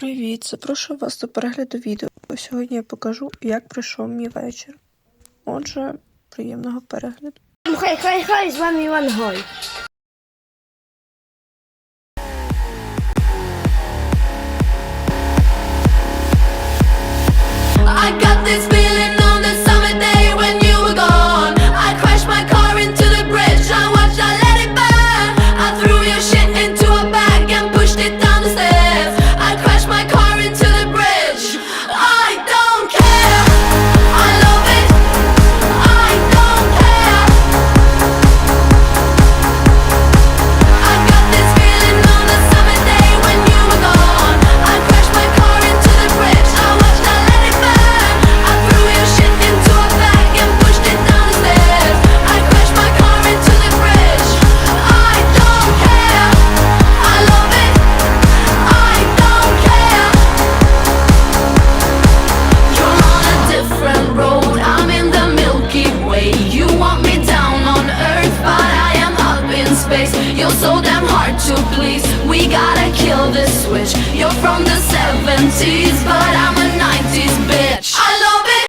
Привіт! Запрошую вас до перегляду відео. Сьогодні я покажу, як пройшов мій вечір. Отже, приємного перегляду. Хай, з вами Іван Гой. I got this feeling on the summer day when you were gone. I crashed my car into the bridge. I watched, I let it burn. I threw your shit into a bag and pushed it down the stairs. I crashed my car into the bridge. I don't care. I love it. I don't care. I got this feeling on the summer day when you were gone. I crashed my car into the bridge. I watched, I let it burn. I threw your shit into a bag and pushed it down the stairs. I crashed my car into the bridge. I don't care. I love it. I don't care. You're on a different road. I'm in the Milky Way. You want me down on Earth, but I am up in space. You're so damn hard to please. We gotta kill this switch. You're from the 70s, but I'm a 90s baby.